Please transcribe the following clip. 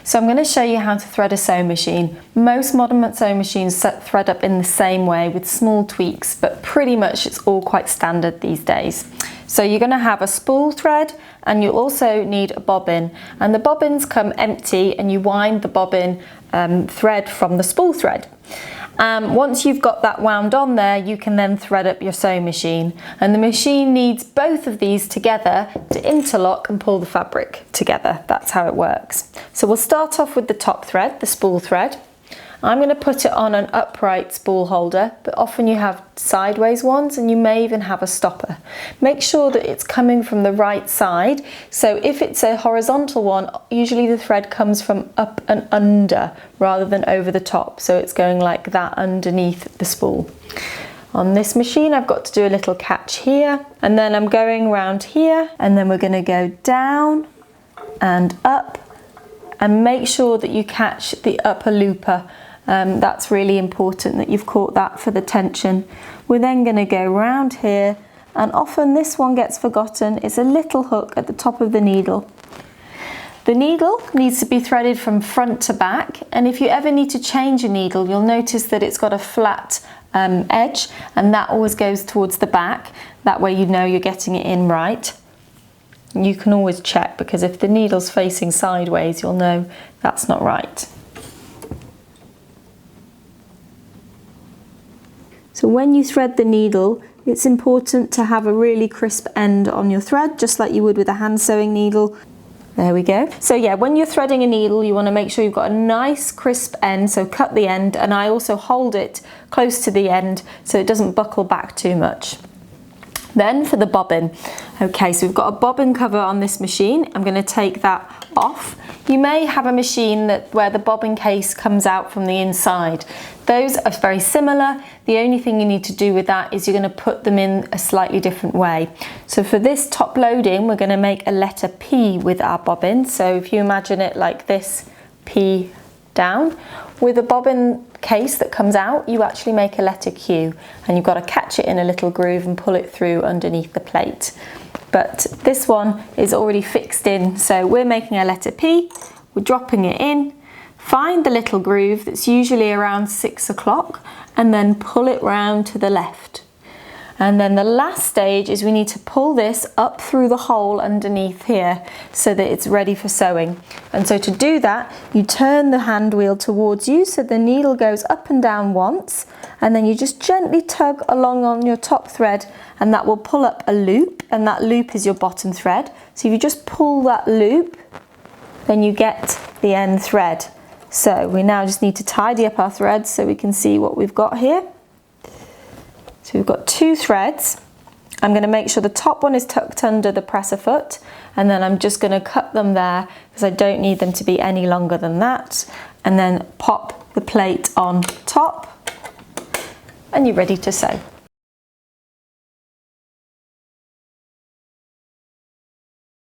So I'm going to show you how to thread a sewing machine. Most modern sewing machines thread up in the same way with small tweaks, but pretty much it's all quite standard these days. So you're going to have a spool thread and you also need a bobbin, and the bobbins come empty and you wind the bobbin thread from the spool thread. Once you've got that wound on there, you can then thread up your sewing machine, and the machine needs both of these together to interlock and pull the fabric together. That's how it works. So we'll start off with the top thread, the spool thread. I'm going to put it on an upright spool holder, but often you have sideways ones and you may even have a stopper. Make sure that it's coming from the right side. So if it's a horizontal one, usually the thread comes from up and under rather than over the top. So it's going like that underneath the spool. On this machine, I've got to do a little catch here, and then I'm going around here, and then we're going to go down and up, and make sure that you catch the upper looper. That's really important that you've caught that for the tension. We're then going to go round here, and often this one gets forgotten. It's a little hook at the top of the needle. The needle needs to be threaded from front to back, and if you ever need to change a needle, you'll notice that it's got a flat edge, and that always goes towards the back. That way you know you're getting it in right. You can always check, because if the needle's facing sideways, you'll know that's not right. So when you thread the needle, it's important to have a really crisp end on your thread, just like you would with a hand sewing needle. There we go. So yeah, when you're threading a needle, you want to make sure you've got a nice crisp end, so cut the end, and I also hold it close to the end so it doesn't buckle back too much. Then for the bobbin. Okay, so we've got a bobbin cover on this machine. I'm going to take that off. You may have a machine where the bobbin case comes out from the inside. Those are very similar. The only thing you need to do with that is you're going to put them in a slightly different way. So for this top loading, we're going to make a letter P with our bobbin. So if you imagine it like this, P down. With a bobbin case that comes out, you actually make a letter Q, and you've got to catch it in a little groove and pull it through underneath the plate. But this one is already fixed in, so we're making a letter P, we're dropping it in, find the little groove that's usually around 6 o'clock, and then pull it round to the left. And then the last stage is we need to pull this up through the hole underneath here so that it's ready for sewing. And so to do that, you turn the hand wheel towards you so the needle goes up and down once, and then you just gently tug along on your top thread, and that will pull up a loop, and that loop is your bottom thread. So if you just pull that loop, then you get the end thread. So we now just need to tidy up our threads so we can see what we've got here. So we've got 2 threads. I'm going to make sure the top one is tucked under the presser foot, and then I'm just going to cut them there because I don't need them to be any longer than that, and then pop the plate on top, and you're ready to sew.